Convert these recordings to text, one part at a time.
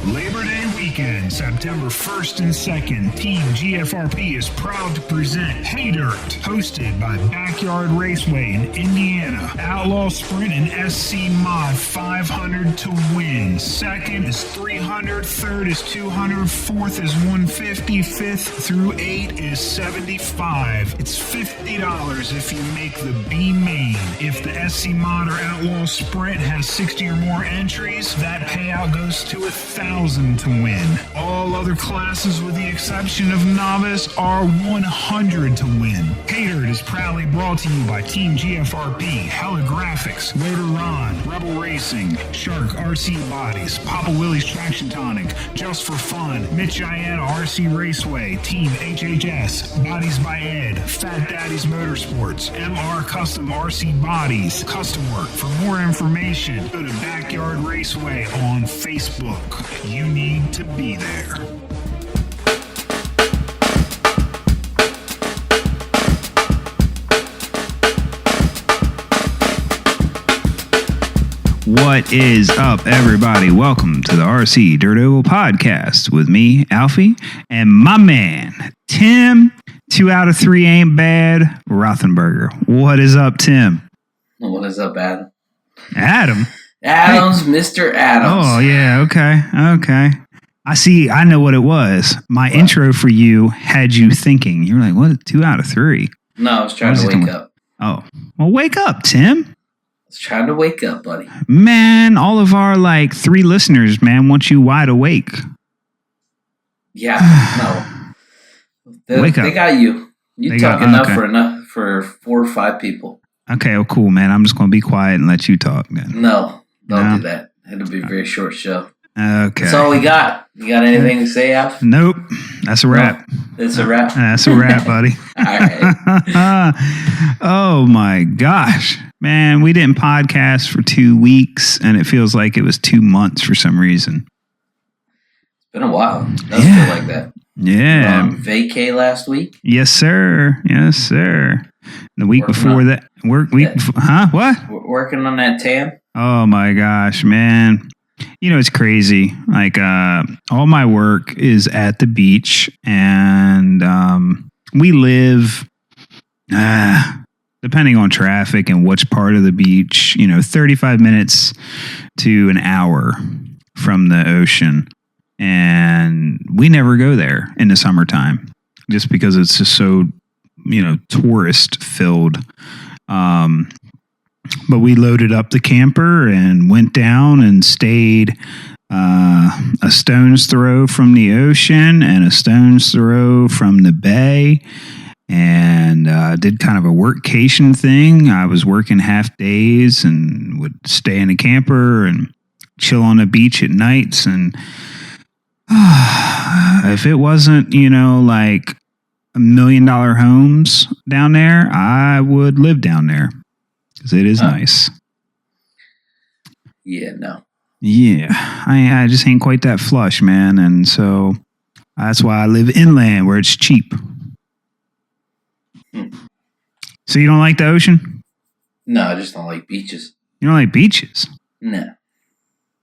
Labor Day weekend, September 1st and 2nd, Team GFRP is proud to present Pay Dirt, hosted by Backyard Raceway in Indiana. Outlaw Sprint and SC Mod 500 to win. Second is 300, third is 200, fourth is 150, fifth through 8 is 75. It's $50 if you make the B main. If the SC Mod or Outlaw Sprint has 60 or more entries, that payout goes to $1,000 to win. All other classes, with the exception of novice, are 100 to win. Pay Dirt is proudly brought to you by Team GFRP, Hella Graphics, Motor Ron, Rebel Racing, Shark RC Bodies, Papa Willie's Traction Tonic, Just for Fun, Michiana RC Raceway, Team HHS, Bodies by Ed, Fat Daddy's Motorsports, MR Custom RC Bodies, Custom Work. For more information, go to Backyard Raceway on Facebook. You need to be there. What is up, everybody? Welcome to the RC Dirt Oval Podcast with me, Alfie, and my man, Tim. 2 out of 3 ain't bad. Rothenberger. What is up, Tim? What is up, Adam? Adam? Adams, hey. Mr. Adams. Oh, yeah, okay. I know what it was. My intro for you had you thinking. You were like, what, 2 out of 3? No, I was trying to wake up. Oh, well, wake up, Tim. I was trying to wake up, buddy. Man, all of our, 3 listeners, man, want you wide awake. Yeah, no. They got you. You talk enough for 4 or 5 people. Okay, well, cool, man. I'm just going to be quiet and let you talk then. No, don't do that. It'll be a very short show. Okay. That's all we got. You got anything to say, Alf? Nope. That's a wrap. No, it's a wrap? That's a wrap, buddy. All right. Oh, my gosh. Man, we didn't podcast for 2 weeks, and it feels like it was 2 months for some reason. It's been a while. It does feel like that. Yeah. Vacay last week? Yes, sir. The week before that. What? We're working on that tan? Oh, my gosh, man. You know, it's crazy. All my work is at the beach, and we live, depending on traffic and which part of the beach, 35 minutes to an hour from the ocean. And we never go there in the summertime just because it's just so, tourist filled. But we loaded up the camper and went down and stayed a stone's throw from the ocean and a stone's throw from the bay, and did kind of a workcation thing. I was working half days and would stay in the camper and chill on the beach at nights. And if it wasn't, $1 million homes down there, I would live down there. Because it is nice. Yeah, no. Yeah, I just ain't quite that flush, man. And so that's why I live inland where it's cheap. So you don't like the ocean? No, I just don't like beaches. You don't like beaches? No. What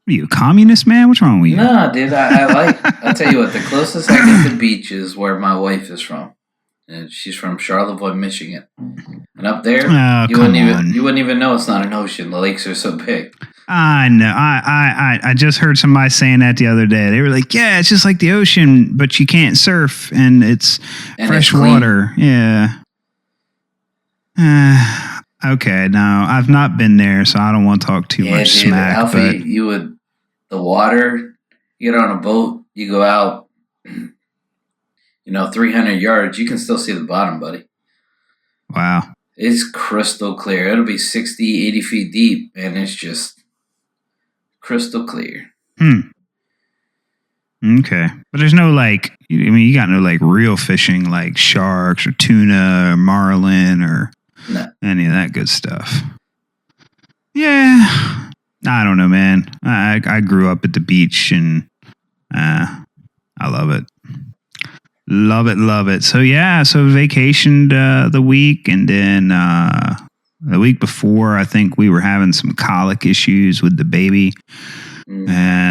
are you, a communist, man? What's wrong with you? No, dude, I'll tell you what, the closest I get to beach is where my wife is from. And she's from Charlottesville, Michigan. And up there, you wouldn't even know it's not an ocean. The lakes are so big. I know. I just heard somebody saying that the other day. They were like, yeah, it's just like the ocean, but you can't surf, and it's fresh water. Yeah. Okay, no, I've not been there, so I don't want to talk too much smack. Alfie, the water, you get on a boat, you go out, 300 yards, you can still see the bottom, buddy. Wow. It's crystal clear. It'll be 60, 80 feet deep, and it's just crystal clear. Okay. But there's no, you got no, real fishing, like sharks or tuna or marlin or any of that good stuff. Yeah. I don't know, man. I grew up at the beach, and I love it. Love it. So vacationed the week, and then the week before, I think we were having some colic issues with the baby.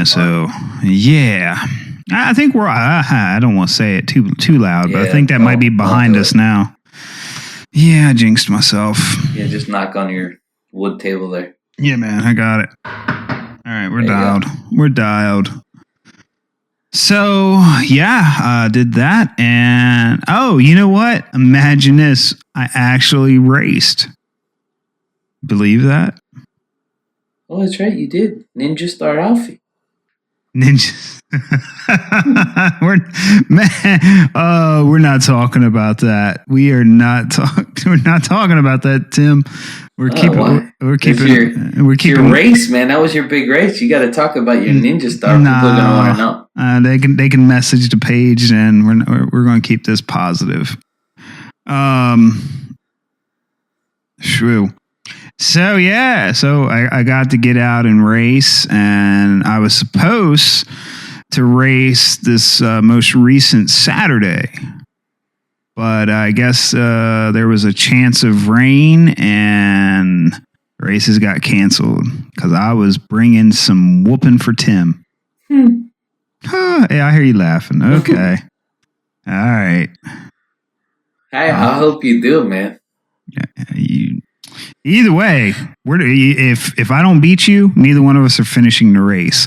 So, yeah. I think I don't want to say it too loud, but I think that might be behind us now. Yeah, I jinxed myself. Yeah, just knock on your wood table there. Yeah, man, I got it. All right, we're dialed. We're dialed. So, yeah, did that. And, you know what? Imagine this. I actually raced. Believe that? Oh, that's right. You did. Ninja Star Alfie. We're not talking about that. We are not we're not talking about that, Tim. We're keeping your race, man. That was your big race. You got to talk about your Ninja Star. People are gonna want to know. They can message the page, and we're going to keep this positive. Shrew. So I got to get out and race, and I was supposed to race this most recent Saturday, but I guess there was a chance of rain, and races got canceled because I was bringing some whooping for Tim. I hear you laughing. Okay, all right. Hey, I hope you do, man. Either way, if I don't beat you, neither one of us are finishing the race.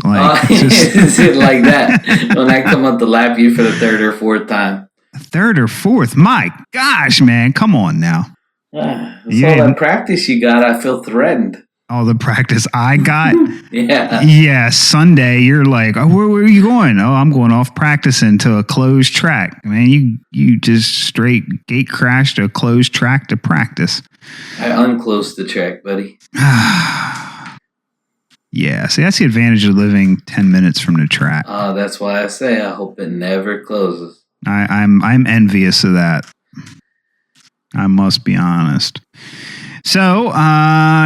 Is it like that? When I come up to lap you for the third or fourth time. Third or fourth? My gosh, man. Come on now. All that practice you got, I feel threatened. All the practice I got? Yeah. Yeah, Sunday, you're like, where are you going? Oh, I'm going off practicing to a closed track. Man, you just straight gate crashed a closed track to practice. I unclosed the track, buddy. Yeah, see, that's the advantage of living 10 minutes from the track. That's why I say I hope it never closes. I'm envious of that. I must be honest. So,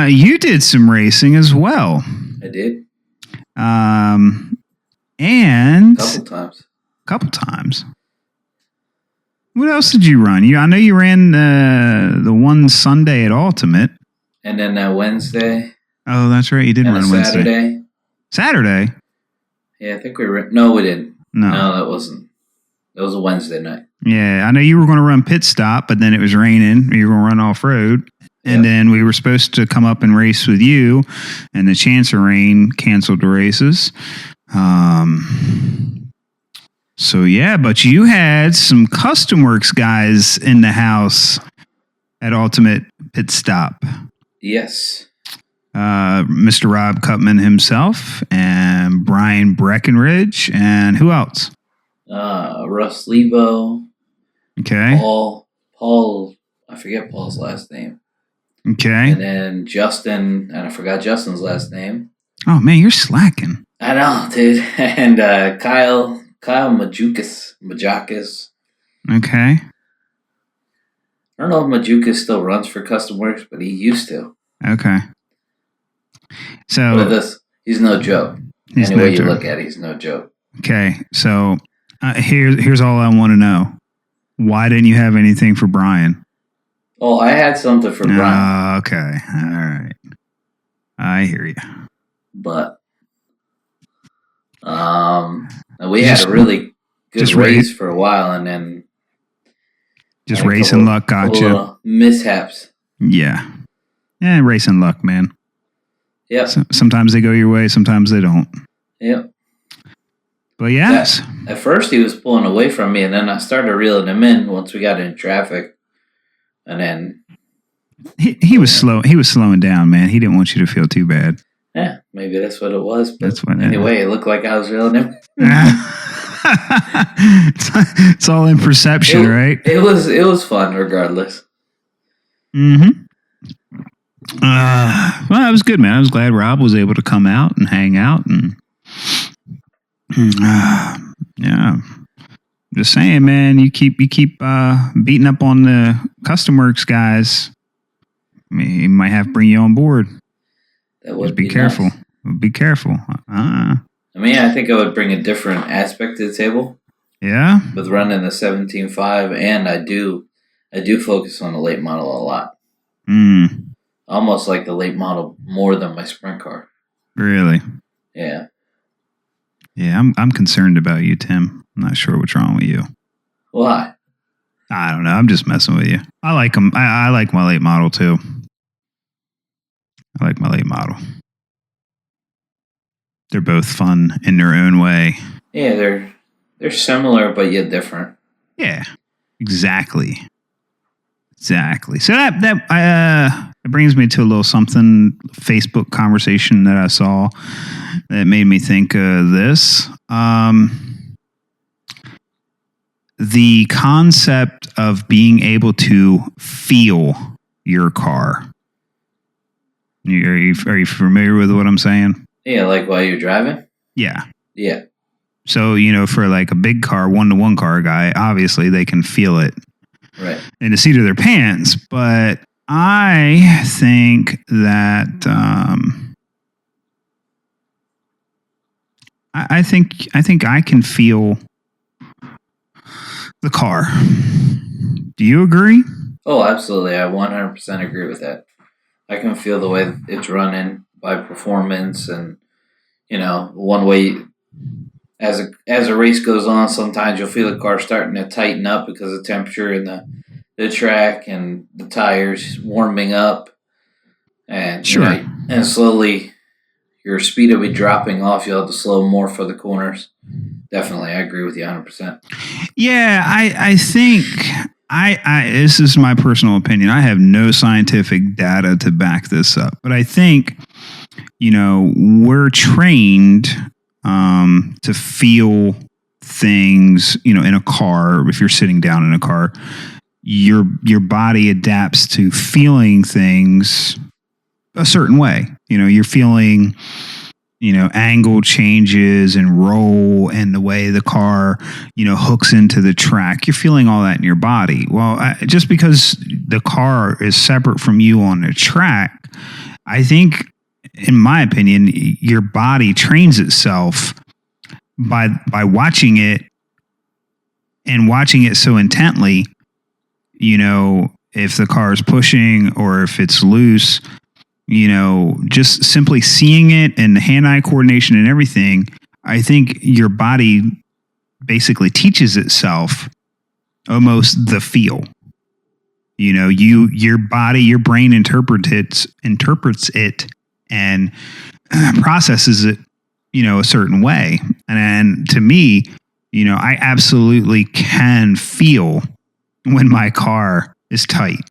you did some racing as well. I did. And couple times. What else did you run? I know you ran the one Sunday at Ultimate. And then that Wednesday. Oh, that's right. You did run Wednesday. Saturday? Yeah, I think we ran. No, we didn't. No, that wasn't. That was a Wednesday night. Yeah, I know you were going to run pit stop, but then it was raining. You were going to run off road. And then we were supposed to come up and race with you, and the chance of rain canceled the races. So, yeah, but you had some Custom Works guys in the house at Ultimate Pit Stop. Yes. Mr. Rob Cutman himself, and Brian Breckenridge, and who else? Russ Lebo. Okay. Paul, I forget Paul's last name. Okay. And then Justin, and I forgot Justin's last name. Oh, man, you're slacking. I know, dude. And Kyle Majakis. Okay. I don't know if Majukas still runs for Custom Works, but he used to. Okay. So he's no joke. Any way you look at it, he's no joke. Okay, so here's all I want to know. Why didn't you have anything for Brian? Oh, I had something for Brian. Okay, all right. I hear you. But we had a really good race for a while, and then just racing luck got you. Mishaps. Yeah. Yeah, racing luck, man. Yep. So, sometimes they go your way, sometimes they don't. Yep. But yes. At first he was pulling away from me, and then I started reeling him in once we got in traffic. And then he was slow. He was slowing down, man. He didn't want you to feel too bad. Yeah, maybe that's what it was. But that's what. Anyway, it looked like I was reeling him. It's all in perception, right? It was fun, regardless. Mm-hmm. Well, it was good, man. I was glad Rob was able to come out and hang out, and yeah. Just saying, man. You keep beating up on the Custom Works guys. I mean, he might have to bring you on board. That would Just be careful. Nice. Be careful. I mean, I think I would bring a different aspect to the table. Yeah. With running the 17.5, and I do focus on the late model a lot. Almost like the late model more than my sprint car. Really? Yeah. Yeah, I'm concerned about you, Tim. I'm not sure what's wrong with you. Why? I don't know. I'm just messing with you. I like them. I like my late model too. I like my late model. They're both fun in their own way. Yeah, they're similar but yet different. Yeah, exactly. So that brings me to a little something Facebook conversation that I saw that made me think of this. The concept of being able to feel your car. Are you familiar with what I'm saying? Yeah, like while you're driving? Yeah. Yeah. So, for like a big car, 1-to-1 car guy, obviously they can feel it right in the seat of their pants. But I think that I think I can feel the car. Do you agree? Oh, absolutely. I 100% agree with that. I can feel the way it's running by performance, and one way as a race goes on, sometimes you'll feel the car starting to tighten up because of temperature in the track and the tires warming up, and sure, and slowly your speed will be dropping off. You'll have to slow more for the corners. Definitely, I agree with you 100%. Yeah, I think I this is my personal opinion. I have no scientific data to back this up, but I think we're trained to feel things. In a car, if you're sitting down in a car, your body adapts to feeling things a certain way. You're feeling angle changes and roll and the way the car, hooks into the track. You're feeling all that in your body. Well, just because the car is separate from you on the track, I think, in my opinion, your body trains itself by watching it and watching it so intently, if the car is pushing or if it's loose, just simply seeing it and the hand-eye coordination and everything. I think your body basically teaches itself almost the feel. Your body, your brain interprets it and processes it, a certain way. And to me, I absolutely can feel when my car is tight.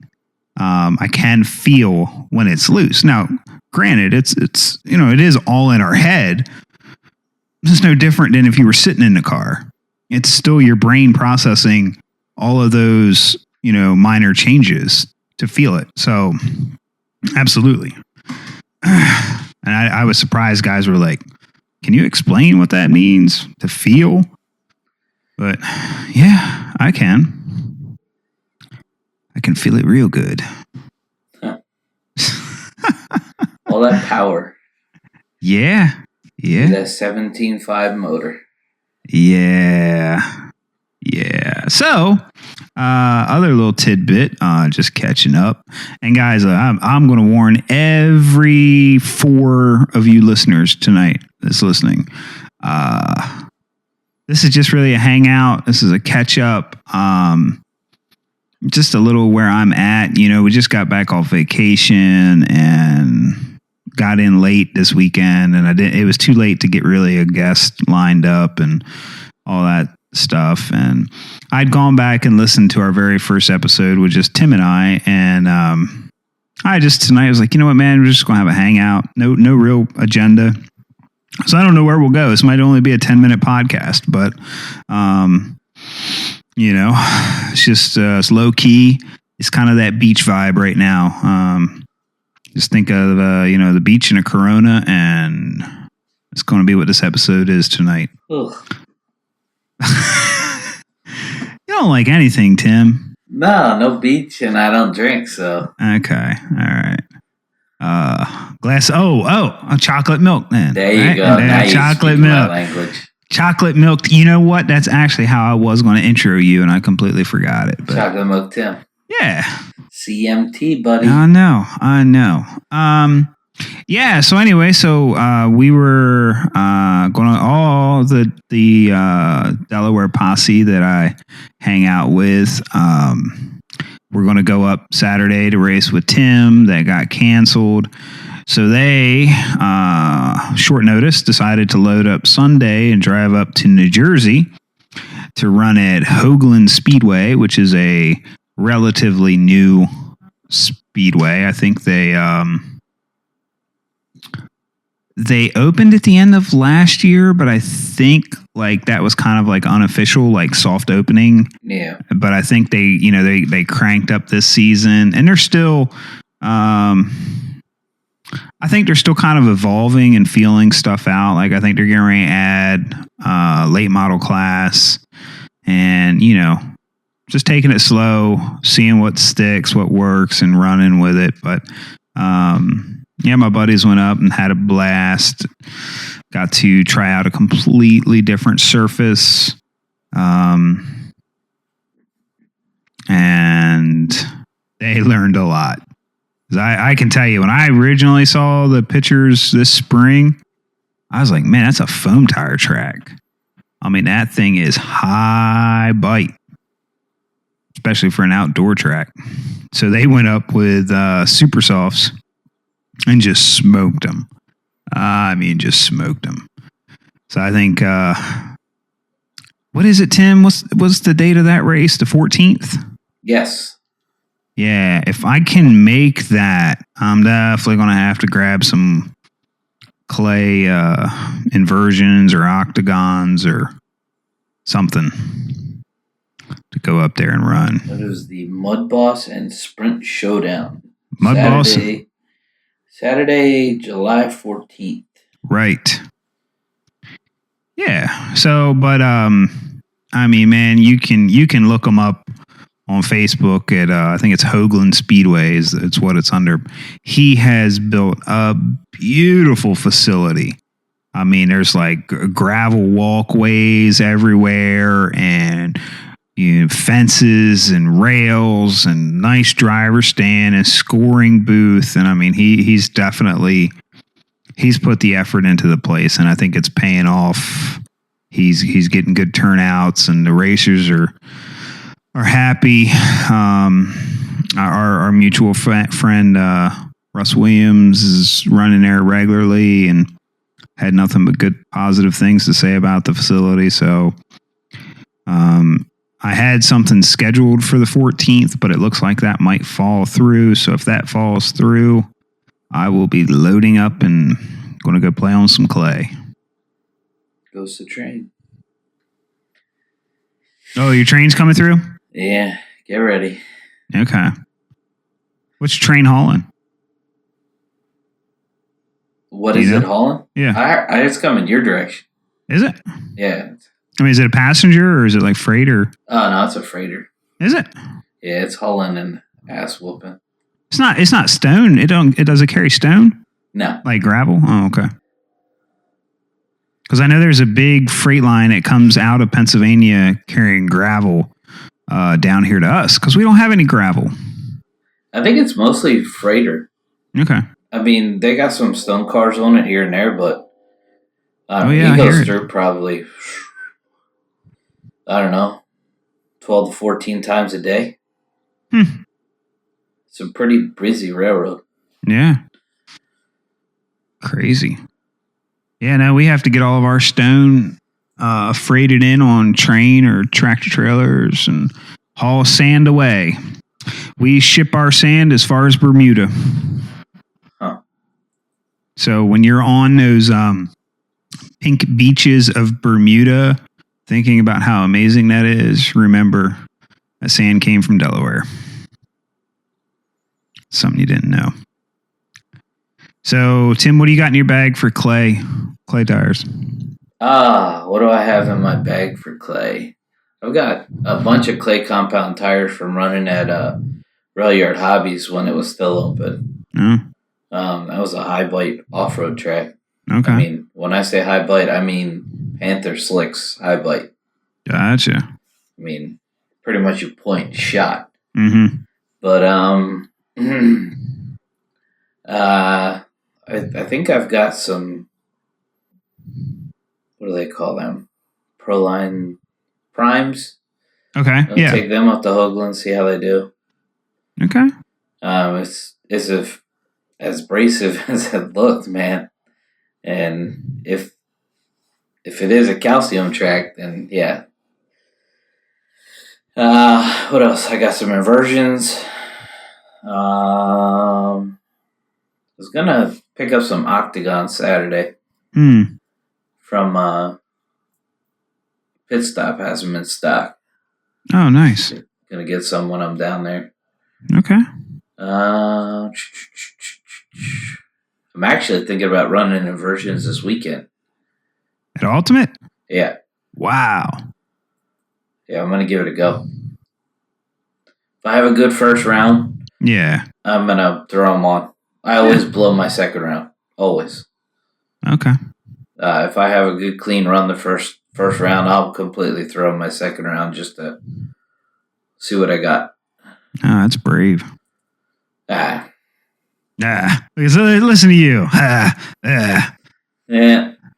I can feel when it's loose. Now, granted, it's it is all in our head. It's no different than if you were sitting in the car. It's still your brain processing all of those, minor changes to feel it. So, absolutely. And I was surprised guys were like, can you explain what that means to feel? But yeah, I can. I can feel it real good. Huh. All that power. Yeah. That 17.5 motor. Yeah. So, other little tidbit, just catching up. And guys, I'm going to warn every 4 of you listeners tonight that's listening. This is just really a hangout. This is a catch up. Just a little where I'm at. We just got back off vacation and got in late this weekend, and it was too late to get really a guest lined up and all that stuff. And I'd gone back and listened to our very first episode with just Tim and I, and I just tonight was like, you know what, man, we're just gonna have a hangout. No real agenda. So I don't know where we'll go. This might only be a 10-minute podcast, but it's just it's low key. It's kind of that beach vibe right now. Just think of the beach and a Corona, and it's going to be what this episode is tonight. Ugh. You don't like anything, Tim? No beach, and I don't drink. So okay, all right. Glass. Oh, chocolate milk. Then there you go. Now chocolate milk. Language. Chocolate milk. You know what? That's actually how I was going to intro you, and I completely forgot it. But chocolate milk, Tim. Yeah. CMT, buddy. I know. Yeah. So anyway, we were going to all the Delaware posse that I hang out with. We're going to go up Saturday to race with Tim. That got canceled. So they, short notice, decided to load up Sunday and drive up to New Jersey to run at Hoagland Speedway, which is a relatively new speedway. I think they opened at the end of last year, but I think like that was kind of like unofficial, like soft opening. Yeah. But I think they cranked up this season, and they're still, I think they're still kind of evolving and feeling stuff out. Like I think they're getting ready to add late model class, and just taking it slow, seeing what sticks, what works, and running with it. But yeah, my buddies went up and had a blast. Got to try out a completely different surface. And they learned a lot. I can tell you, when I originally saw the pictures this spring, I was like, man, that's a foam tire track. I mean, that thing is high bite, especially for an outdoor track. So they went up with super softs and just smoked them. Just smoked them. So I think, what is it, Tim? What's the date of that race? The 14th? Yes. Yeah, if I can make that, I'm definitely going to have to grab some clay inversions or octagons or something to go up there and run. That is the Mud Boss and Sprint Showdown. Saturday, July 14th. Right. Yeah. So, but man, you can look them up on Facebook at I think it's Hoagland Speedway. It's what it's under. He has built a beautiful facility. I mean, there's like gravel walkways everywhere, and fences and rails, and nice driver stand and scoring booth. And I mean, he's put the effort into the place, and I think it's paying off. He's getting good turnouts, and the racers are happy. Our mutual friend Russ Williams is running there regularly and had nothing but good positive things to say about the facility. So I had something scheduled for the 14th, but it looks like that might fall through. So if that falls through, I will be loading up and going to go play on some clay. Goes the train. Oh, your train's coming through? Yeah, get ready. Okay. What's your train hauling? What is it hauling? Yeah. It's coming your direction. Is it? Yeah. I mean, is it a passenger or is it like freighter? Oh, no, it's a freighter. Is it? Yeah, it's hauling and ass whooping. It's not stone. It doesn't carry stone? No. Like gravel? Oh, okay. Because I know there's a big freight line that comes out of Pennsylvania carrying gravel down here to us because we don't have any gravel. I think it's mostly freighter. Okay. I mean, they got some stone cars on it here and there, but he goes through probably, I don't know, 12 to 14 times a day. It's a pretty busy railroad. Yeah. Crazy. Yeah, no, we have to get all of our stone freighted in on train or tractor trailers and haul sand away. We ship our sand as far as Bermuda. Huh. So when you're on those pink beaches of Bermuda, thinking about how amazing that is, remember that sand came from Delaware. Something you didn't know. So, Tim, what do you got in your bag for clay tires? What do I have in my bag for clay? I've got a bunch of clay compound tires from running at Rail Yard Hobbies when it was still open. Oh. That was a high bite off-road track. Okay. I mean, when I say high bite, I mean Panther Slicks high bite. Gotcha. I mean, pretty much you point shot. Mm-hmm. But I think I've got some. What do they call them? Proline primes. Okay. I'll take them up to Hoagland, see how they do. Okay. It's as abrasive as it looked, man. And if it is a calcium track, then yeah. What else? I got some inversions. I was gonna pick up some Octagon Saturday. From Pit Stop, has them in stock. Oh, nice. Gonna get some when I'm down there. Okay. I'm actually thinking about running inversions this weekend. At Ultimate? Yeah. Wow. Yeah, I'm gonna give it a go. If I have a good first round, I'm gonna throw them on. I always blow my second round. Always. Okay. If I have a good clean run the first round, I'll completely throw my second round just to see what I got. Oh, that's brave. Listen to you. Yeah,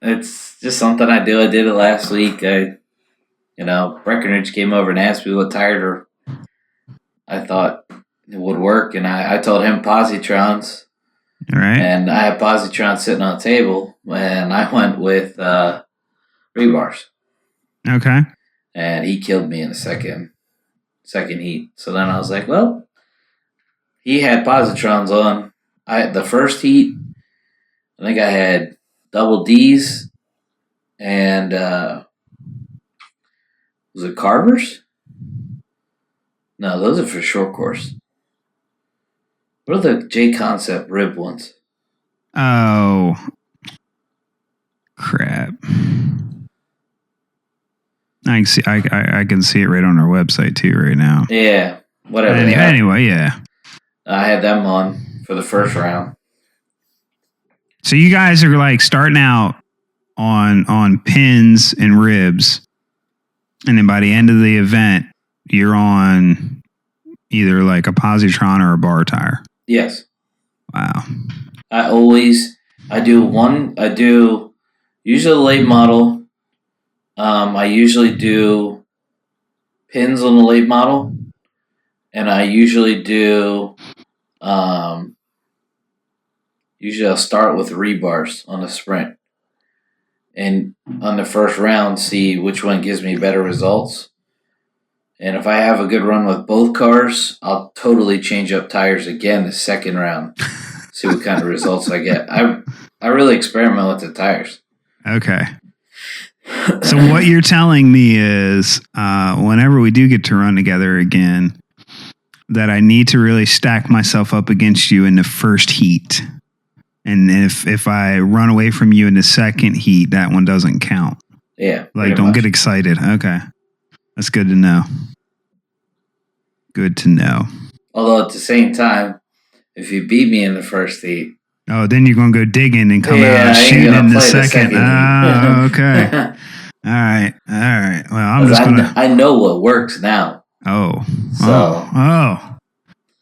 it's just something I do. I did it last week. Breckenridge came over and asked me what tire I thought it would work, and I told him Positrons. Right. And I had Positron sitting on the table, and I went with rebars. Okay. And he killed me in the second heat. So then I was like, well, he had Positrons on. The first heat, I think I had double D's and was it Carvers? No, those are for short course. What are the J Concept rib ones? Oh, crap! I can see. I can see it right on our website too right now. Yeah, whatever. Anyway, yeah. I had them on for the first round. So you guys are like starting out on pins and ribs, and then by the end of the event, you're on either like a Positron or a bar tire. Yes. Wow. I do usually the late model. I usually do pins on the late model, and I usually do usually I'll start with rebars on the sprint, and on the first round see which one gives me better results. And if I have a good run with both cars, I'll totally change up tires again the second round. See what kind of results I get. I really experiment with the tires. Okay. So what you're telling me is whenever we do get to run together again, that I need to really stack myself up against you in the first heat. And if I run away from you in the second heat, that one doesn't count. Yeah. Like, don't get excited. Okay. That's good to know. Good to know. Although at the same time, if you beat me in the first heat. Oh, then you're going to go digging and come out shooting in the second. Oh, okay. All right. Well, I'm just going to. I know what works now. Oh.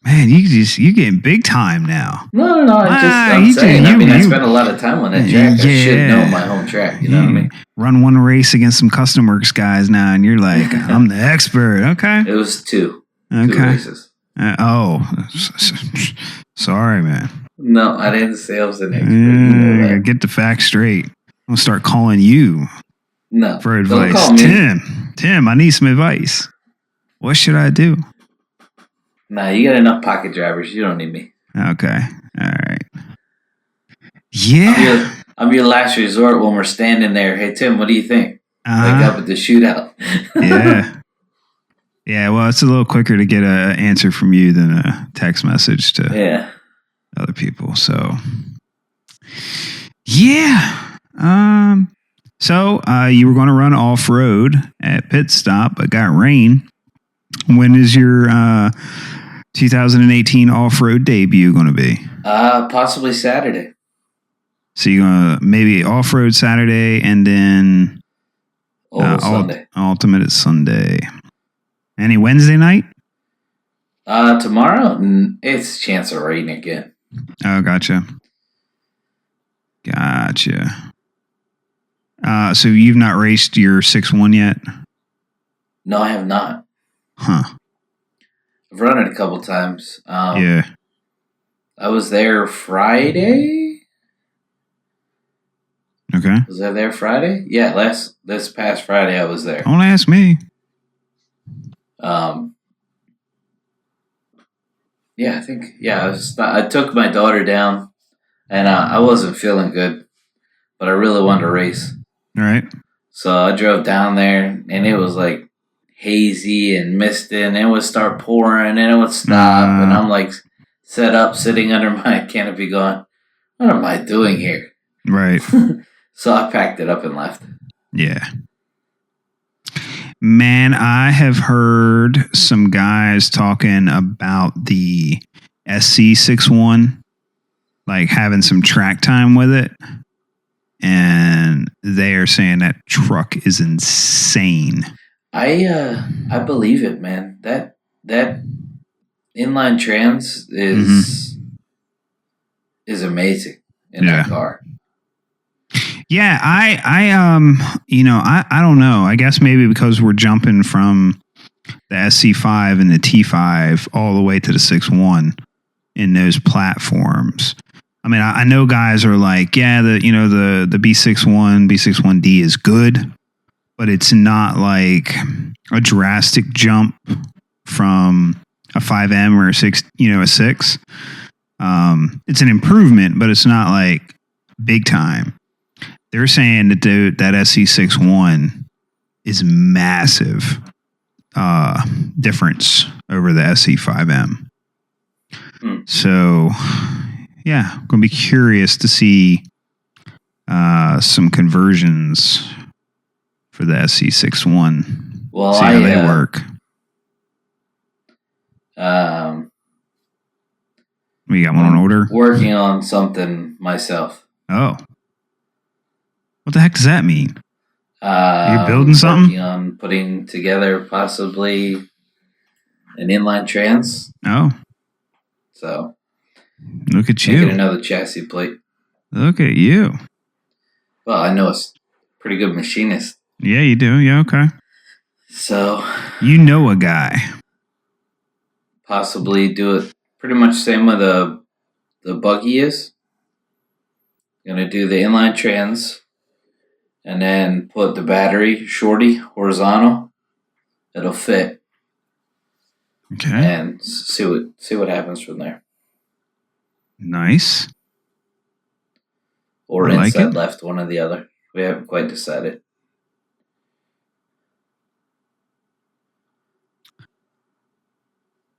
Man, you're getting big time now. No. I'm saying. I spent a lot of time on that track. I should know my home track. You know what I mean? Run one race against some Custom Works guys now, and you're like, I'm the expert. Okay. It was two. Okay. 2 races. Sorry, man. No, I didn't say I was an expert. Get the facts straight. I'm gonna start calling you. No, for advice. Tim, I need some advice. What should I do? Nah, you got enough pocket drivers. You don't need me. Okay. All right. Yeah. I'm your last resort when we're standing there. Hey, Tim, what do you think? Like up at the shootout. Yeah. Yeah, well, it's a little quicker to get an answer from you than a text message to other people. So, yeah. So you were going to run off-road at Pit Stop, but got rain. When is your 2018 off-road debut going to be? Possibly Saturday. So you're going to maybe off-road Saturday and then Sunday. Ultimate is Sunday. Any Wednesday night? Tomorrow, it's a chance of rain again. Oh, gotcha. Gotcha. So you've not raced your 6-1 yet? No, I have not. Huh. I've run it a couple times. Yeah. I was there Friday. Okay. Was I there Friday? Yeah, this past Friday I was there. Don't ask me. Yeah, I think I took my daughter down, and I wasn't feeling good, but I really wanted to race. All right. So I drove down there, and it was like hazy and misty, and it would start pouring, and it would stop, and I'm like set up, sitting under my canopy, going, "What am I doing here?" Right. So I packed it up and left. Yeah. Man, I have heard some guys talking about the SC61, like having some track time with it. And they are saying that truck is insane. I believe it, man. That inline trans is amazing in that car. Yeah, I don't know. I guess maybe because we're jumping from the SC5 and the T5 all the way to the 6.1 in those platforms. I mean, I know guys are like, yeah, the B61, B61D is good, but it's not like a drastic jump from a 5M or a 6. It's an improvement, but it's not like big time. They're saying that that SC61 is massive difference over the SC5M. So, yeah, I'm going to be curious to see some conversions for the SC61. Well, see how they work. We got one on order? Working on something myself. Oh. What the heck does that mean? You're building something? Working on putting together possibly an inline trans. Oh. So. Look at you. Get another chassis plate. Look at you. Well, I know a pretty good machinist. Yeah, you do. Yeah, okay. So. You know a guy. Possibly do it pretty much the same way the buggy is. Going to do the inline trans. And then put the battery shorty horizontal. It'll fit. Okay. And see what happens from there. Nice. Or inside left, one or the other. We haven't quite decided.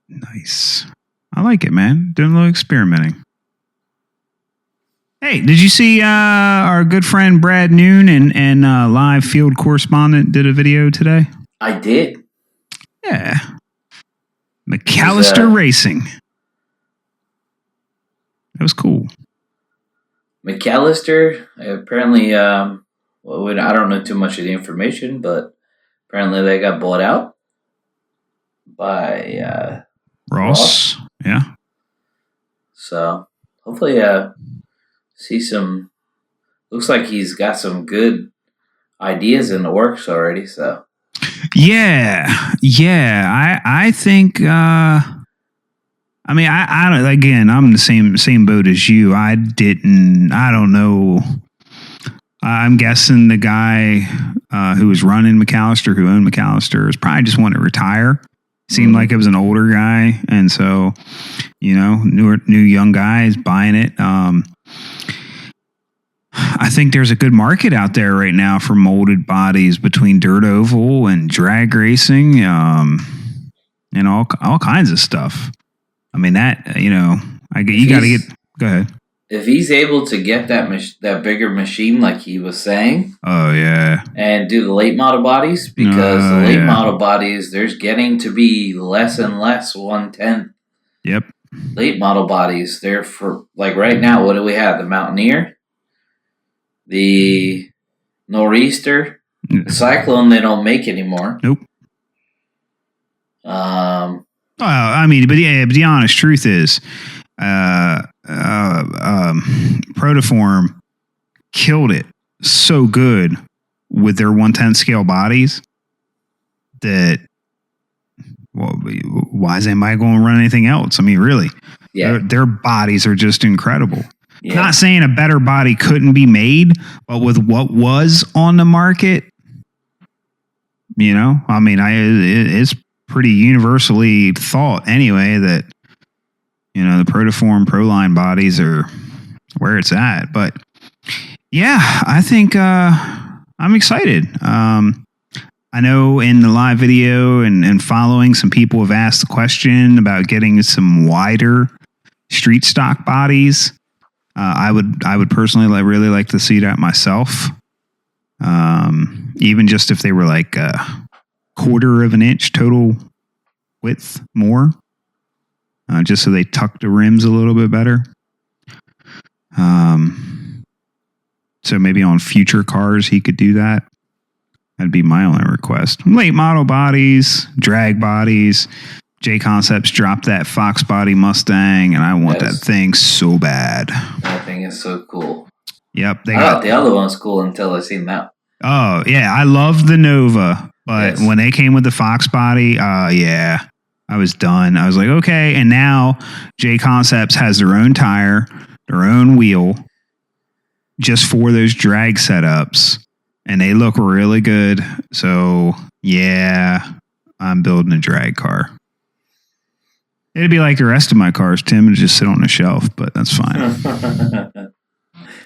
Nice. I like it, man. Doing a little experimenting. Hey, did you see our good friend Brad Noon and live field correspondent did a video today? I did. Yeah. McAllister Racing. That was cool. McAllister, apparently, I don't know too much of the information, but apparently they got bought out by Ross. Yeah. So, hopefully, see some. Looks like he's got some good ideas in the works already. So, yeah. I think. I mean, I don't. Again, I'm the same boat as you. I don't know. I'm guessing the guy who was running McAllister, who owned McAllister, is probably just wanting to retire. Seemed like it was an older guy, and so new young guys buying it. I think there's a good market out there right now for molded bodies between dirt oval and drag racing, and all kinds of stuff. I mean that you got to get. Go ahead. If he's able to get that bigger machine, like he was saying, oh yeah, and do the late model bodies, because the late model bodies, there's getting to be less and less 1/10. Yep. Late model bodies, they're for like right now. What do we have? The Mountaineer, the Nor'easter, the Cyclone. They don't make anymore. Nope. Well, I mean, but the honest truth is, Protoform killed it so good with their 1/10 scale bodies that, well, why is anybody going to run anything else? I mean, really, their bodies are just incredible. Yeah. Not saying a better body couldn't be made, but with what was on the market, you know, I mean, it's pretty universally thought anyway that, you know, the Protoform Proline bodies are where it's at. But yeah, I think I'm excited. I know in the live video and following, some people have asked the question about getting some wider street stock bodies. I would personally really like to see that myself. Even just if they were like a 1/4 of an inch total width more, just so they tuck the rims a little bit better. So maybe on future cars he could do that. That'd be my only request. Late model bodies, drag bodies. J Concepts dropped that Fox body Mustang, and I want that thing so bad. That thing is so cool. Yep. I thought the other one's cool until I seen that. Oh, yeah. I love the Nova, but when they came with the Fox body, yeah, I was done. I was like, okay. And now J Concepts has their own tire, their own wheel, just for those drag setups. And they look really good. So, yeah, I'm building a drag car. It'd be like the rest of my cars, Tim, and just sit on the shelf, but that's fine.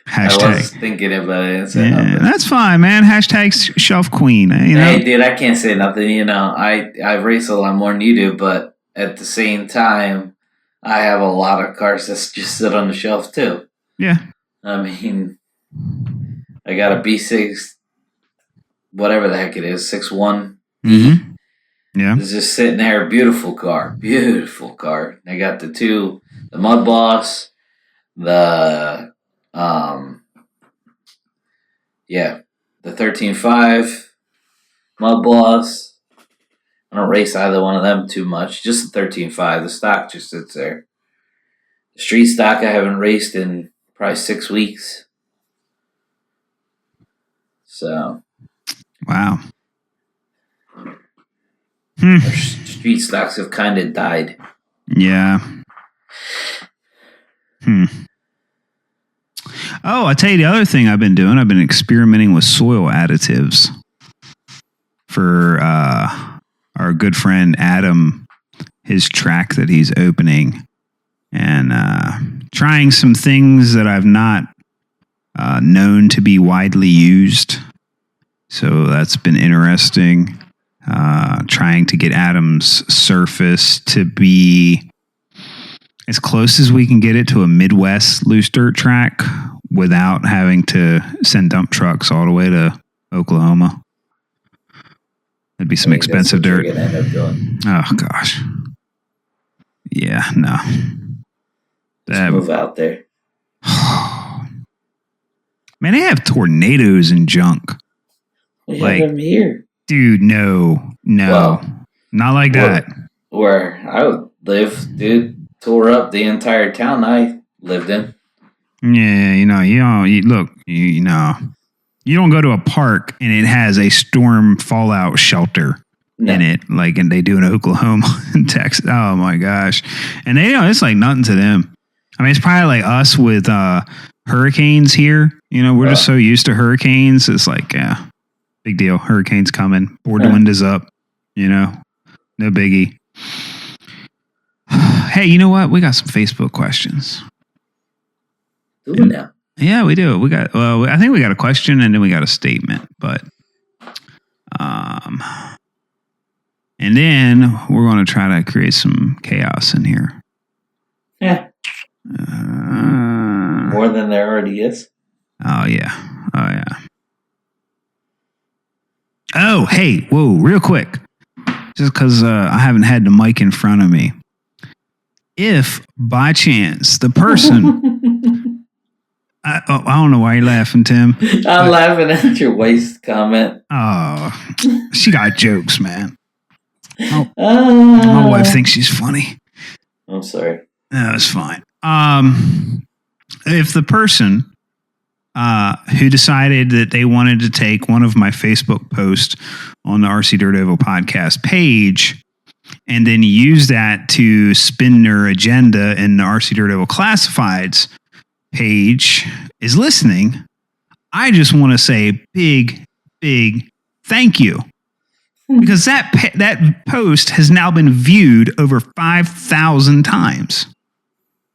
Hashtag. I was thinking about it. Yeah, that's fine, man. Hashtag shelf queen. You know? Hey, dude, I can't say nothing. You know, I race a lot more than you do, but at the same time, I have a lot of cars that just sit on the shelf, too. Yeah. I mean, I got a B6, whatever the heck it is, 6.1. Mm-hmm. Yeah. It's just sitting there. Beautiful car. Beautiful car. I got the Mud Boss, the 13.5 Mud Boss. I don't race either one of them too much. Just the 13.5. The stock just sits there. The street stock I haven't raced in probably 6 weeks. So. Wow. Our street stocks have kind of died. Yeah. Oh, I'll tell you the other thing I've been doing. I've been experimenting with soil additives for our good friend Adam, his track that he's opening, and trying some things that I've not known to be widely used. So that's been interesting. Trying to get Adam's surface to be as close as we can get it to a Midwest loose dirt track without having to send dump trucks all the way to Oklahoma. That'd be some expensive dirt. Oh, gosh. Yeah, no. Let's move out there. Man, they have tornadoes and junk. We have them here. Dude, no. Well, not like that. Where I would live, dude, tore up the entire town I lived in. Yeah, you don't go to a park and it has a storm fallout shelter in it, like and they do in Oklahoma and Texas. Oh my gosh. And it's like nothing to them. I mean, it's probably like us with hurricanes here. You know, we're just so used to hurricanes. It's like, yeah. Big deal. Hurricane's coming. Board wind is up. You know, no biggie. Hey, you know what? We got some Facebook questions. Do we now? Yeah, we do. I think we got a question and then we got a statement, but, and then we're going to try to create some chaos in here. Yeah. More than there already is. Oh yeah. Oh, hey, whoa, real quick. Just because I haven't had the mic in front of me. If, by chance, the person... I don't know why you're laughing, Tim. I'm laughing at your waist comment. Oh, she got jokes, man. My wife thinks she's funny. I'm sorry. No, it's fine. If the person who decided that they wanted to take one of my Facebook posts on the RC Dirt Oval podcast page and then use that to spin their agenda in the RC Dirt Oval Classifieds page is listening. I just want to say big thank you, because that post has now been viewed over 5,000 times.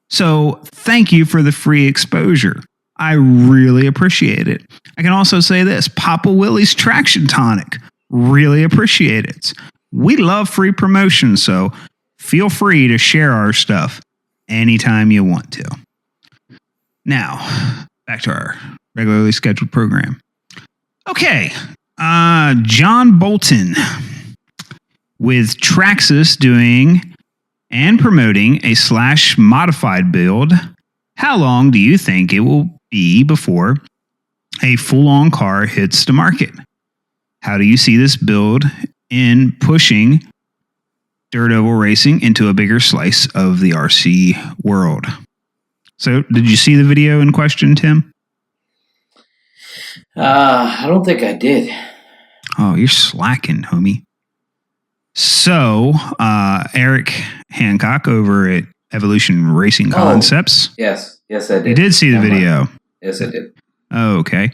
So thank you for the free exposure. I really appreciate it. I can also say this: Papa Willie's Traction Tonic, really appreciate it. We love free promotion, so feel free to share our stuff anytime you want to. Now, back to our regularly scheduled program. Okay, John Bolton with Traxxas doing and promoting a Slash modified build. How long do you think it will be before a full-on car hits the market? How do you see this build in pushing dirt oval racing into a bigger slice of the RC world? So, did you see the video in question, Tim? I don't think I did. Oh, you're slacking, homie. So, Eric Hancock over at Evolution Racing Concepts. Yes, I did. You did see the video. Yes, I did. Oh, okay.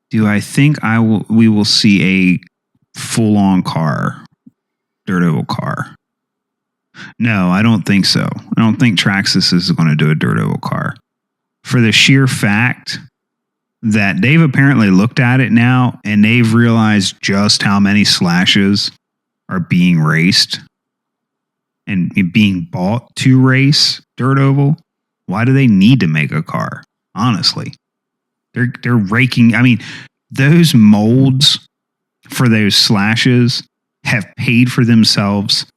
Do I think we will see a full-on car, dirt oval car? No, I don't think so. I don't think Traxxas is going to do a dirt oval car, for the sheer fact that they've apparently looked at it now and they've realized just how many slashes are being raced and being bought to race dirt oval. Why do they need to make a car? Honestly, they're raking. I mean, those molds for those slashes have paid for themselves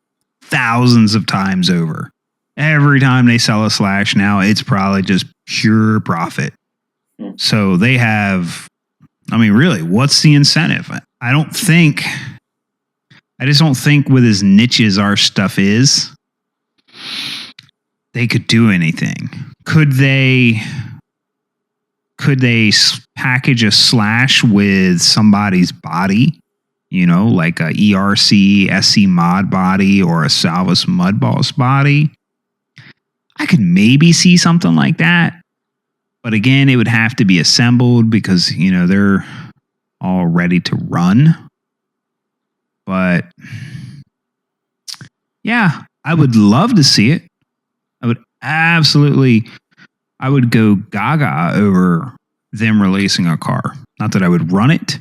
thousands of times over. Every time they sell a slash now, it's probably just pure profit. So they have, I mean, really, what's the incentive? I just don't think with as niche as our stuff is, they could do anything. Could they package a slash with somebody's body? You know, like a ERC SC mod body or a Salvus Mudballs body? I could maybe see something like that. But again, it would have to be assembled because, you know, they're all ready to run. But yeah, I would love to see it. I would go gaga over them releasing a car. Not that I would run it,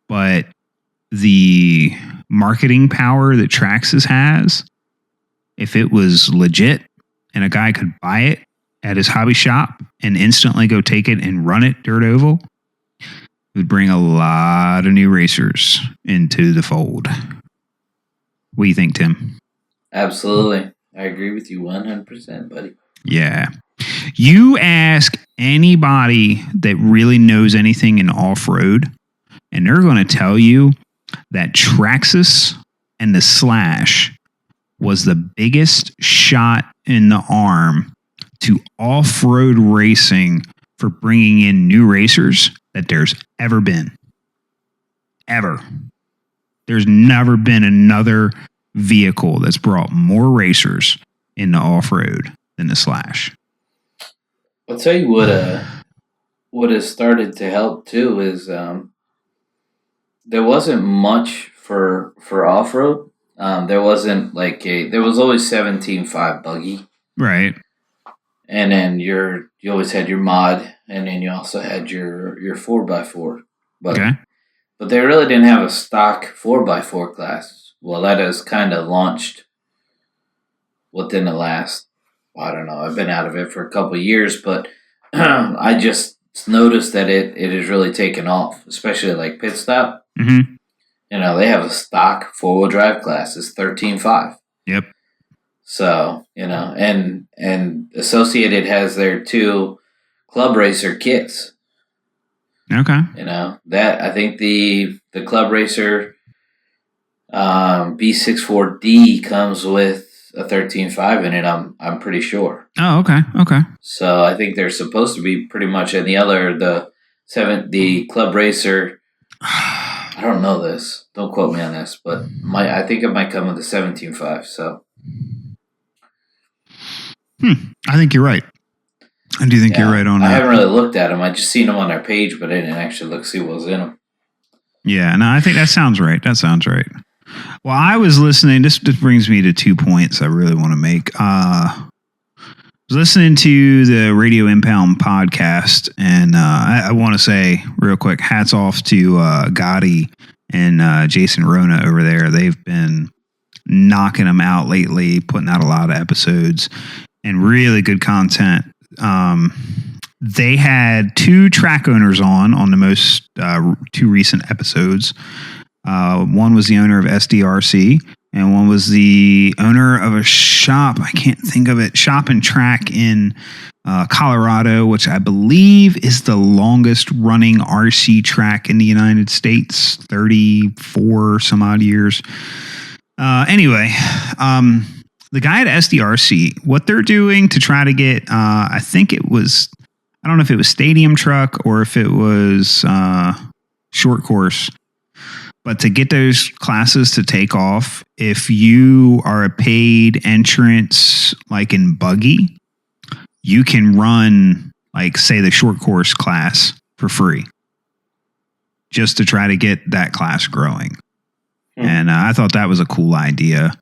but the marketing power that Traxxas has, if it was legit and a guy could buy it at his hobby shop and instantly go take it and run it dirt oval, it would bring a lot of new racers into the fold. What do you think, Tim? Absolutely. I agree with you 100%, buddy. Yeah. You ask anybody that really knows anything in off-road, and they're going to tell you that Traxxas and the Slash was the biggest shot in the arm to off-road racing for bringing in new racers that there's ever been. Ever. There's never been another vehicle that's brought more racers into off-road than the Slash. I'll tell you what has started to help too is there wasn't much for off-road. There wasn't there was always 17.5 buggy. Right. And then you always had your mod, and then you also had your 4x4. Okay. But they really didn't have a stock 4x4 class. Well, that has kind of launched within the last, I don't know, I've been out of it for a couple of years, but I just noticed that it has really taken off, especially like Pit Stop. Mm-hmm. You know, they have a stock 4-wheel drive class. It's 13.5. Yep. So, you know, and Associated has their 2 Club Racer kits. Okay. You know, that I think the Club Racer B64D comes with a 13.5 in it. I'm pretty sure. Oh, okay. So I think they're supposed to be pretty much in the Club Racer. I don't know this. Don't quote me on this, but I think it might come with a 17.5. So. I think you're right. I do think you're right on that. I haven't really looked at them. I just seen them on their page, but I didn't actually see what was in them. Yeah, no, I think that sounds right. Well, I was listening. This brings me to 2 points I really want to make. I was listening to the Radio Impound podcast, and I want to say real quick, hats off to Gotti and Jason Rona over there. They've been knocking them out lately, putting out a lot of episodes and really good content. They had 2 track owners on the most 2 recent episodes. One was the owner of SDRC, and one was the owner of a shop. I can't think of it. Shop and Track in Colorado, which I believe is the longest running RC track in the United States, 34 some odd years. Anyway, the guy at SDRC, what they're doing to try to get, I don't know if it was Stadium Truck or if it was short course, but to get those classes to take off, if you are a paid entrance, like in buggy, you can run, like, say, the short course class for free just to try to get that class growing. And I thought that was a cool idea.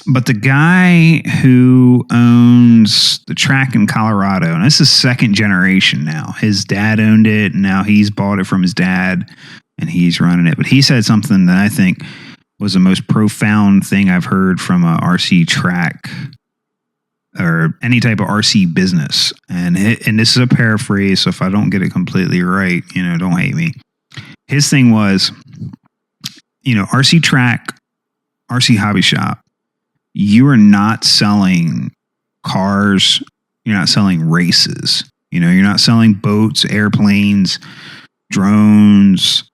But the guy who owns the track in Colorado, and this is second generation now. His dad owned it, and now he's bought it from his dad, and he's running it. But he said something that I think was the most profound thing I've heard from a RC track or any type of RC business. And this is a paraphrase, so if I don't get it completely right, don't hate me. His thing was, RC track, RC hobby shop, you are not selling cars. You're not selling races. You're not selling boats, airplanes, drones.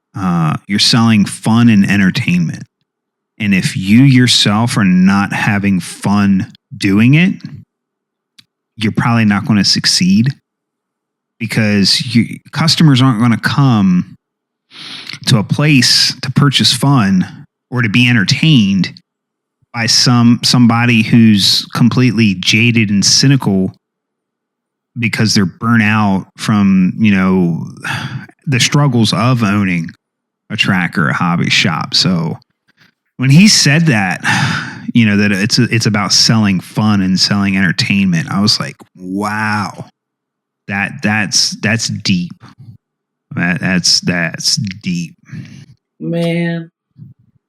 You're selling fun and entertainment. And if you yourself are not having fun doing it, you're probably not going to succeed, because customers aren't going to come to a place to purchase fun or to be entertained by somebody who's completely jaded and cynical because they're burnt out from, the struggles of owning a track or a hobby shop. So when he said that, that it's about selling fun and selling entertainment, I was like, wow, that's deep. That's deep. Man.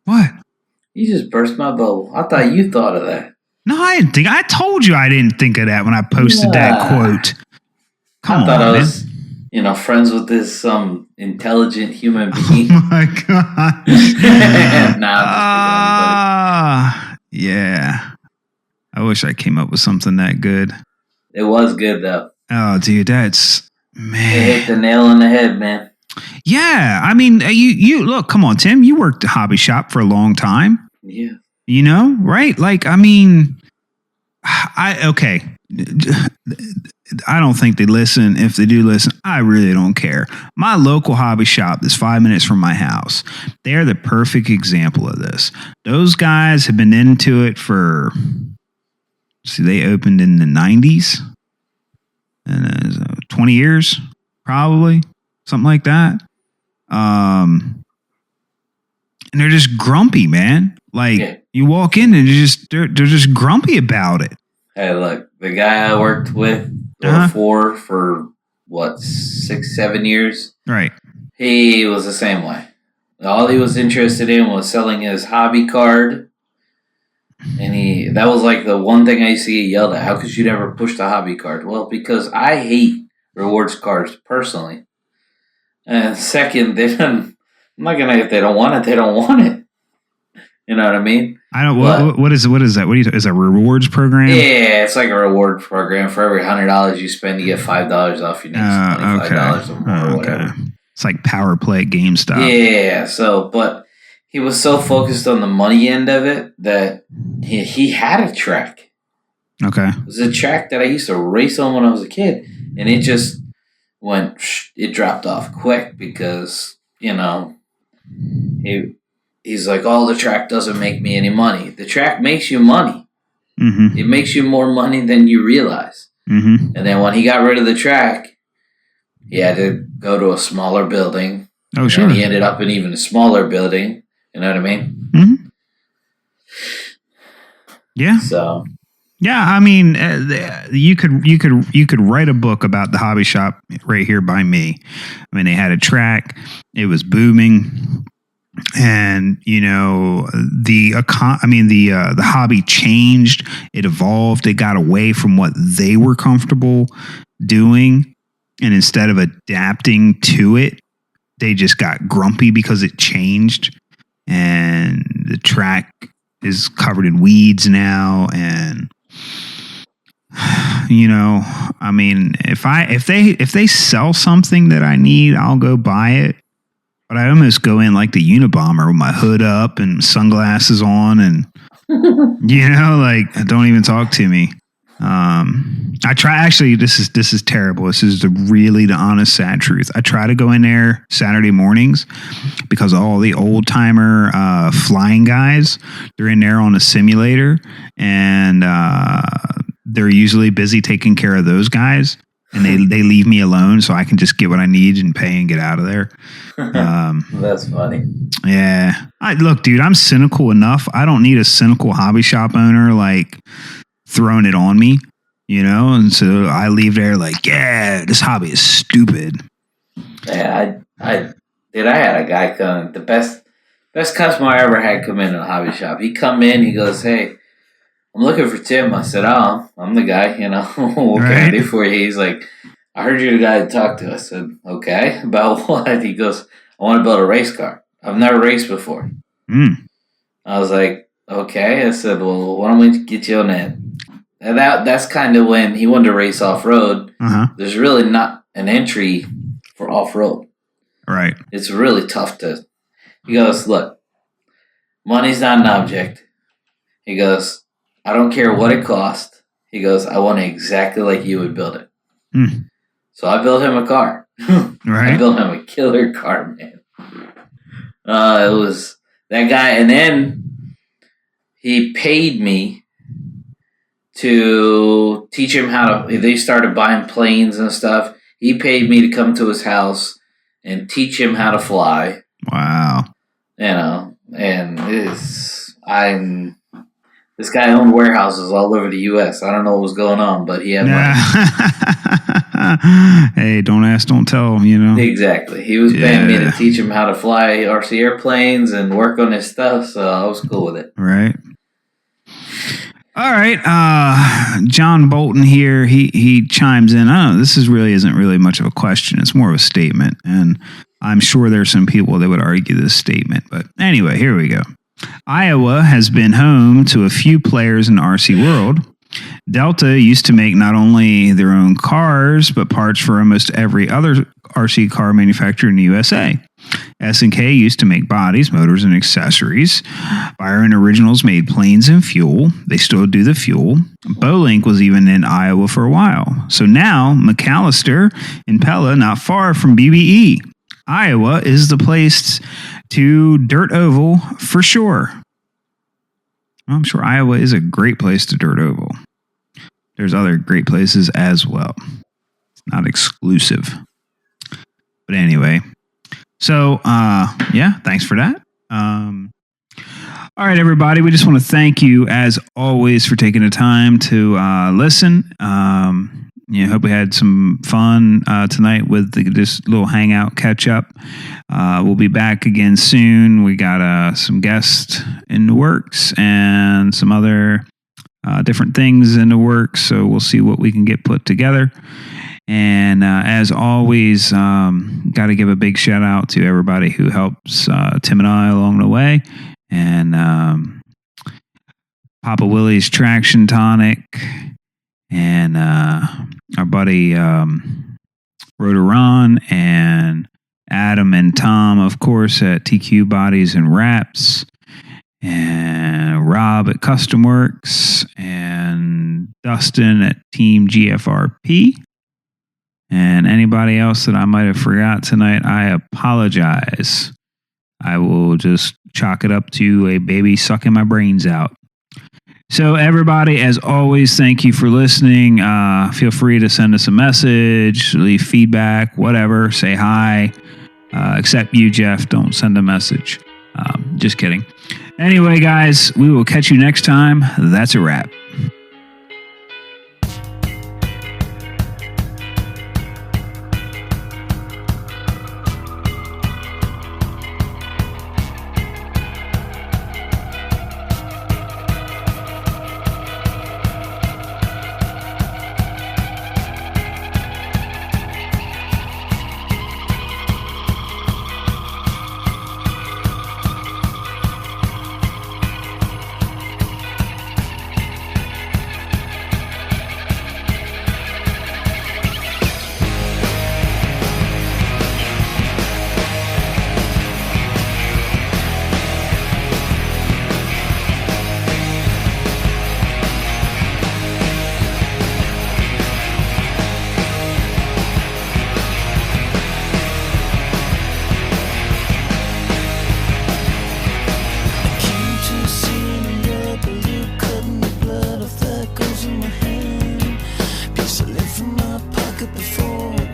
What? You just burst my bubble. I thought you thought of that. No, I didn't think. I told you I didn't think of that when I posted that quote. I thought I was, friends with this intelligent human being. Oh my god! Yeah. I wish I came up with something that good. It was good though. Oh, dude, that's man. It hit the nail on the head, man. Yeah, I mean, you look. Come on, Tim. You worked at a hobby shop for a long time. Yeah. Right? Like, I mean, okay. I don't think they listen. If they do listen, I really don't care. My local hobby shop is 5 minutes from my house. They're the perfect example of this. Those guys have been into it for, they opened in the 90s. And 20 years, probably. Something like that. And they're just grumpy, man. Like, you walk in and they're just grumpy about it. Hey, look, the guy I worked with for what, 6-7 years? Right. He was the same way. All he was interested in was selling his hobby card. And that was like the one thing I used to get yelled at. How could you never push the hobby card? Well, because I hate rewards cards personally. And second, I'm not gonna, if they don't want it, they don't want it. You know what I mean? I don't. What is that? What is a rewards program? Yeah, it's like a rewards program. For every $100 you spend, you get $5 off your next $25 or more, or whatever. It's like Power Play GameStop. Yeah. So, but he was so focused on the money end of it that he had a track. Okay. It was a track that I used to race on when I was a kid, and it just it dropped off quick because, he's like, the track doesn't make me any money. The track makes you money. Mm-hmm. It makes you more money than you realize. Mm-hmm. And then when he got rid of the track, he had to go to a smaller building. Oh, sure. And he ended up in even a smaller building. You know what I mean? Mm-hmm. Yeah. So. Yeah, I mean, you could write a book about the hobby shop right here by me. I mean, they had a track; it was booming, and the hobby changed, it evolved, it got away from what they were comfortable doing, and instead of adapting to it, they just got grumpy because it changed, and the track is covered in weeds now, and I mean, if they sell something that I need, I'll go buy it. But I almost go in like the Unabomber with my hood up and sunglasses on, and like, don't even talk to me. I try. Actually, this is terrible. This is the honest, sad truth. I try to go in there Saturday mornings because all the old timer flying guys, they're in there on a simulator, and they're usually busy taking care of those guys, and they leave me alone so I can just get what I need and pay and get out of there. That's funny. Yeah. Look, dude, I'm cynical enough. I don't need a cynical hobby shop owner like throwing it on me, and so I leave there like, yeah, this hobby is stupid. Yeah, I had a guy come, the best customer I ever had come in a hobby shop. He come in, he goes, "Hey, I'm looking for Tim." I said, "Oh, I'm the guy, what can I do for you?" He's like, "I heard you're the guy to talk to." I said, "Okay, about what?" He goes, "I want to build a race car. I've never raced before." I was like, "Okay." I said, "Well, why don't we get you on that?" And that's kind of when he wanted to race off-road. Uh-huh. There's really not an entry for off-road. Right. It's really tough to... He goes, "Look, money's not an object." He goes, "I don't care what it costs." He goes, "I want it exactly like you would build it." So I built him a car. Right. I built him a killer car, man. It was that guy. And then he paid me to teach him how to... They started buying planes and stuff. He paid me to come to his house and teach him how to fly. Wow. And this guy owned warehouses all over the U.S. I don't know what was going on, but he had money. Hey, don't ask, don't tell, Exactly. He was paying me to teach him how to fly RC airplanes and work on his stuff, so I was cool with it. Right. All right. John Bolton here, he chimes in. This isn't really much of a question. It's more of a statement, and I'm sure there's some people that would argue this statement. But anyway, here we go. Iowa has been home to a few players in the RC world. Delta used to make not only their own cars, but parts for almost every other RC car manufacturer in the USA. S&K used to make bodies, motors, and accessories. Byron Originals made planes and fuel. They still do the fuel. Bowlink was even in Iowa for a while. So now, McAllister and Pella, not far from BBE. Iowa is the place to dirt oval for sure. I'm sure Iowa is a great place to dirt oval. There's other great places as well. It's not exclusive. But anyway, so thanks for that. All right, everybody. We just want to thank you, as always, for taking the time to listen. Hope we had some fun tonight with this little hangout catch up. We'll be back again soon. We got some guests in the works and some other different things in the works. So we'll see what we can get put together. And as always, got to give a big shout out to everybody who helps Tim and I along the way. And Papa Willie's Traction Tonic. And our buddy Rotoron and Adam and Tom, of course, at TQ Bodies and Wraps, and Rob at Custom Works, and Dustin at Team GFRP. And anybody else that I might have forgot tonight, I apologize. I will just chalk it up to a baby sucking my brains out. So everybody, as always, thank you for listening. Feel free to send us a message, leave feedback, whatever, say hi. Except you, Jeff, don't send a message. Just kidding. Anyway, guys, we will catch you next time. That's a wrap.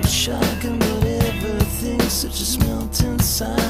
Shotgun, but everything's such a smelt inside.